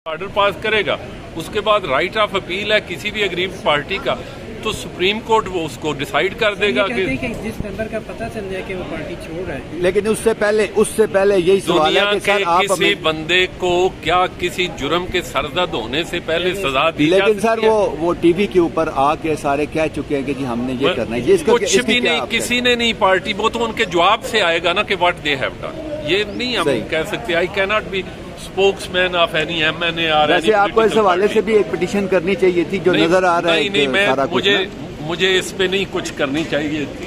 Order پاس کرے گا، اس کے بعد رائٹ آف اپیل ہے کسی بھی اگریوڈ پارٹی کا، تو سپریم کورٹ وہ اس کو ڈیسائیڈ کر دے گا کہ جس ممبر کا پتہ چل جائے کہ وہ پارٹی چھوڑ رہا ہے۔ لیکن اس سے پہلے یہی سوال ہے کہ سر آپ کسی بندے کو کیا کسی جرم کے سرزد ہونے سے پہلے سزا دی جا سکتی ہے؟ لیکن سر وہ ٹی وی کے اوپر آ کے سارے کہہ چکے ہیں کہ جی ہم نے یہ کرنا ہے، کچھ بھی نہیں، کسی نے نہیں، پارٹی وہ تو ان کے جواب سے آئے گا نا کہ واٹ دے ہیو ڈن، یہ نہیں ہم کہہ سکتے۔ آئی کی not be spokesman of any M N A R. ویسے آپ کو اس حوالے سے بھی ایک پٹیشن کرنی چاہیے تھی، جو نظر آ رہا ہے نہیں، مجھے اس پہ نہیں کچھ کرنی چاہیے تھی،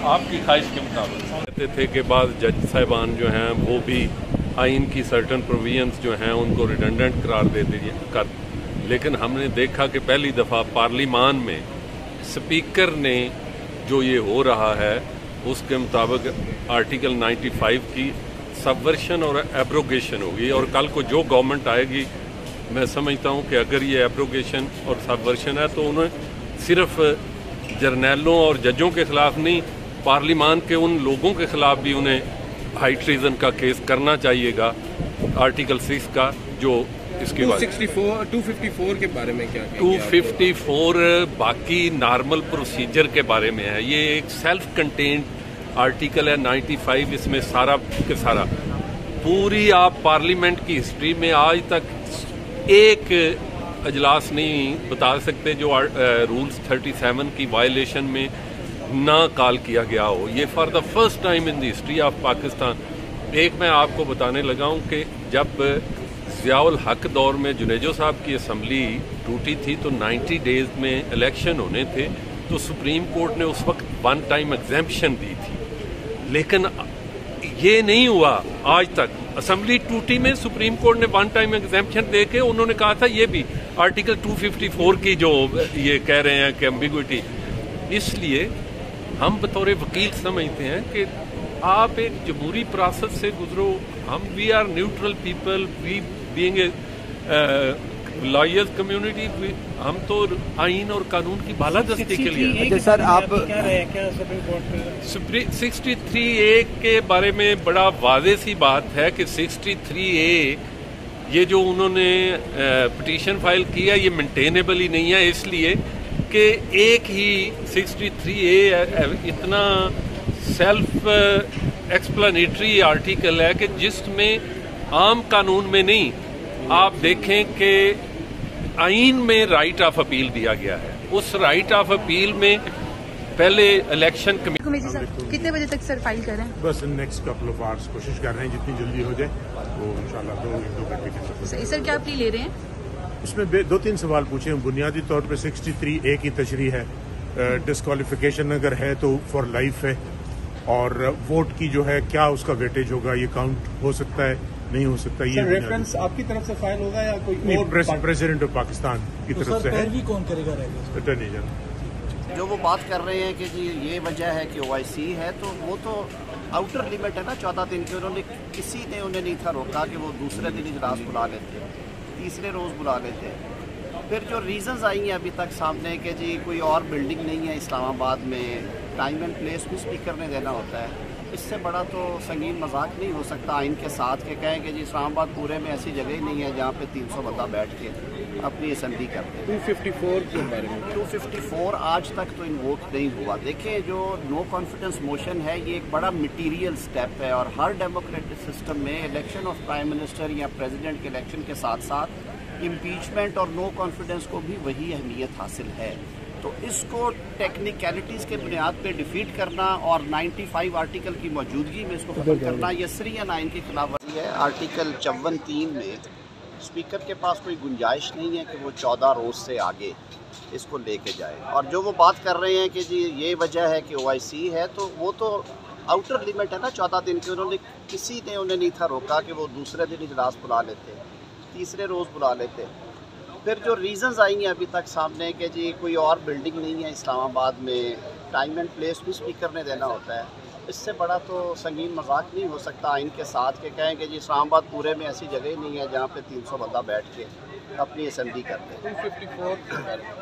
آپ کی خواہش کے مطابق۔ کہتے تھے کہ بعض جج صاحبان جو ہیں وہ بھی آئین کی سرٹن پروویژنز جو ہیں ان کو ریڈنڈنٹ قرار دے دیے کر، لیکن ہم نے دیکھا کہ پہلی دفعہ پارلیمان میں اسپیکر نے جو یہ ہو رہا ہے اس کے مطابق آرٹیکل 95 کی سبورشن اور ایبروگیشن ہوگی، اور کل کو جو گورنمنٹ آئے گی میں سمجھتا ہوں کہ اگر یہ ایبروگیشن اور سبورشن ہے تو انہیں صرف جرنیلوں اور ججوں کے خلاف نہیں، پارلیمان کے ان لوگوں کے خلاف بھی انہیں ہائی ٹریزن کا کیس کرنا چاہیے گا، آرٹیکل 6 کا جو اس کے بعد 254 کے بارے میں کیا 254 باقی نارمل پروسیجر کے بارے میں ہے، یہ ایک سیلف کنٹینڈ آرٹیکل ہے 95، اس میں سارا کے سارا پوری آپ پارلیمنٹ کی ہسٹری میں آج تک ایک اجلاس نہیں بتا سکتے جو رولز 37 کی وائلیشن میں نہ کال کیا گیا ہو، یہ for the first time in the history of Pakistan. ایک میں آپ کو بتانے لگا ہوں کہ جب ضیاء الحق دور میں جنیجو صاحب کی اسمبلی ٹوٹی تھی تو 90 ڈیز میں الیکشن ہونے تھے، تو سپریم کورٹ نے اس وقت ون ٹائم ایگزیمپشن دی تھی، لیکن یہ نہیں ہوا آج تک۔ اسمبلی ٹوٹی میں سپریم کورٹ نے ون ٹائم ایگزیمپشن دے کے انہوں نے کہا تھا یہ بھی آرٹیکل 254 کی جو یہ کہہ رہے ہیں کہ ایمبیگوٹی، اس لیے ہم بطور وکیل سمجھتے ہیں کہ آپ ایک جمہوری پروسیس سے گزرو، ہم we are neutral people, we being a lawyers community, ہم تو آئین اور قانون کی بالادستی کے لیے۔ سر آپ 63A کے بارے میں بڑا واضح سی بات ہے کہ 63A یہ جو انہوں نے پٹیشن فائل کیا یہ مینٹینیبل ہی نہیں ہے، اس لیے کہ ایک ہی 63A اتنا سیلف ایکسپلینیٹری آرٹیکل ہے کہ جس میں عام قانون میں نہیں، آپ دیکھیں کہ آئین میں رائٹ آف اپیل دیا گیا ہے، اس رائٹ آف اپیل میں پہلے الیکشن کمیٹی صاحب کتنے بجے تک سر فائل کر رہے ہیں؟ بس نیکسٹ کپل آف آورس کوشش کر رہے ہیں جتنی جلدی ہو جائے وہ انشاءاللہ 2 گھنٹے کے اندر۔ سر کیا پلی لے رہے ہیں؟ اس میں 2-3 سوال پوچھے ہیں، بنیادی طور پہ 63A کی تشریح ہے، ڈسکوالیفیکیشن اگر ہے تو فار لائف ہے، اور ووٹ کی جو ہے کیا اس کا ویٹیج ہوگا، یہ کاؤنٹ ہو سکتا ہے نہیں ہو سکتا، یہ ریفرنس آپ کی طرف سے فائل ہوگا یا کوئی اور پریزیڈنٹ آف پاکستان کی طرف سے ہے؟ کون کرے گا اٹارنی جنرل جو وہ بات کر رہے ہیں کہ جی یہ وجہ ہے کہ OIC ہے، تو وہ تو آؤٹر لیمٹ ہے نا 14 دن کی، انہوں نے کسی نے انہیں نہیں تھا روکا کہ وہ دوسرے دن اجلاس بلا لیتے، تیسرے روز بلا لیتے۔ پھر جو ریزنز آئی ہیں ابھی تک سامنے کہ جی کوئی اور بلڈنگ نہیں ہے اسلام آباد میں، ٹائم اینڈ پلیس بھی اسپیکر نے دینا ہوتا ہے، اس سے بڑا تو سنگین مذاق نہیں ہو سکتا آئین کے ساتھ کہ کہیں کہ جی اسلام آباد پورے میں ایسی جگہ ہی نہیں ہے جہاں پہ 300 بندہ بیٹھ کے اپنی اسمبلی کرتے ہیں۔ 254 کے بارے میں 254 آج تک تو انووک نہیں ہوا۔ دیکھیں جو نو کانفیڈنس موشن ہے یہ ایک بڑا مٹیریل سٹیپ ہے، اور ہر ڈیموکریٹک سسٹم میں الیکشن آف پرائم منسٹر یا پریزیڈنٹ کے الیکشن کے ساتھ ساتھ امپیچمنٹ اور نو کانفیڈنس کو بھی وہی اہمیت حاصل ہے، تو اس کو ٹیکنیکلٹیز کے بنیاد پہ ڈیفیٹ کرنا اور 95 آرٹیکل کی موجودگی میں اس کو ختم کرنا یہ سریعاً آئین کی خلاف ورزی ہے۔ آرٹیکل 54(3) میں اسپیکر کے پاس کوئی گنجائش نہیں ہے کہ وہ 14 روز سے آگے اس کو لے کے جائے، اور جو وہ بات کر رہے ہیں کہ جی یہ وجہ ہے کہ OIC ہے، تو وہ تو آؤٹر لیمٹ ہے نا 14 دن کی، انہوں نے کسی نے انہیں نہیں تھا روکا کہ وہ دوسرے دن اجلاس بلا لیتے، تیسرے روز بلا لیتے۔ پھر جو ریزنز آئی ہیں ابھی تک سامنے کہ جی کوئی اور بلڈنگ نہیں ہے اسلام آباد میں، ٹائم اینڈ پلیس بھی اسپیکر نے دینا ہوتا ہے، اس سے بڑا تو سنگین مذاق نہیں ہو سکتا آئین کے ساتھ کہ کہیں کہ جی اسلام آباد پورے میں ایسی جگہ ہی نہیں ہے جہاں پہ 300 بندہ بیٹھ کے اپنی اسمبلی کرتے ہیں۔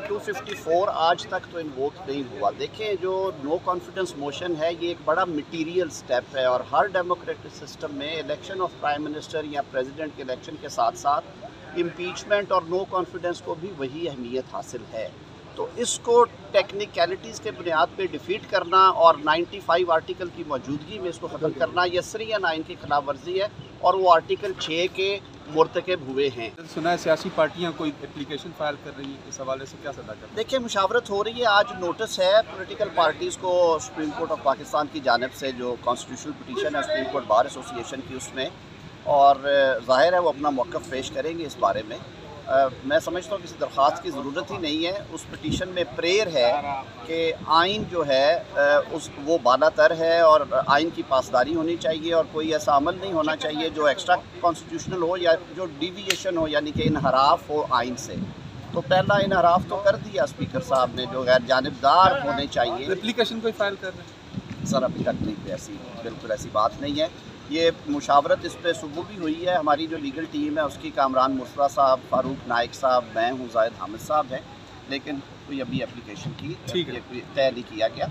254 آج تک تو انووک نہیں ہوا۔ دیکھیں جو نو کانفیڈنس موشن ہے یہ ایک بڑا مٹیریل سٹیپ ہے، اور ہر ڈیموکریٹک سسٹم میں الیکشن آف پرائم منسٹر یا پریزیڈنٹ کے الیکشن کے ساتھ ساتھ امپیچمنٹ اور نو کانفیڈنس کو بھی وہی اہمیت حاصل ہے. تو اس کو ٹیکنیکلٹیز کے بنیاد پہ ڈیفیٹ کرنا اور 95 آرٹیکل کی موجودگی میں اس کو ختم کرنا یہ سریعاً آئین کی خلاف ورزی ہے اور وہ آرٹیکل 6 کے مرتکب ہوئے ہیں. سنا ہے سیاسی پارٹیاں کوئی اپلیکیشن فائل کر رہی ہیں, اس حوالے سے کیا صدا کریں؟ دیکھیں مشاورت ہو رہی ہے. آج نوٹس ہے پولیٹیکل پارٹیز کو سپریم کورٹ آف پاکستان کی جانب سے, جو کانسٹیٹیوشنل پٹیشن ہے سپریم کورٹ بار ایسوسی ایشن کی, اس میں, اور ظاہر ہے وہ اپنا موقف پیش کریں گے اس بارے میں. میں سمجھتا ہوں کسی درخواست کی ضرورت ہی نہیں ہے. اس پٹیشن میں پریئر ہے کہ آئین جو ہے وہ بالا تر ہے اور آئین کی پاسداری ہونی چاہیے اور کوئی ایسا عمل نہیں ہونا چاہیے جو ایکسٹرا کانسٹیٹیوشنل ہو یا جو ڈیویشن ہو, یعنی کہ انحراف ہو آئین سے. تو پہلا انحراف تو کر دیا اسپیکر صاحب نے, جو غیر جانبدار ہونے چاہیے. اپلیکیشن کوئی فائل کر رہے ہیں سر؟ ابھی تک نہیں, ایسی بالکل ایسی بات نہیں ہے. یہ مشاورت اس پہ صبح بھی ہوئی ہے. ہماری جو لیگل ٹیم ہے اس کی کامران مرسلہ صاحب, فاروق نائک صاحب, میں ہوں, زاہد حامد صاحب ہیں, لیکن کوئی ابھی اپلیکیشن کی کوئی طے نہیں کیا گیا.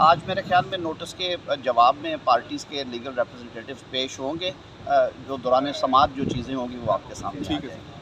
آج میرے خیال میں نوٹس کے جواب میں پارٹیز کے لیگل ریپرزنٹیٹیوز پیش ہوں گے, جو دوران سماعت جو چیزیں ہوں گی وہ آپ کے سامنے آ جائیں گی.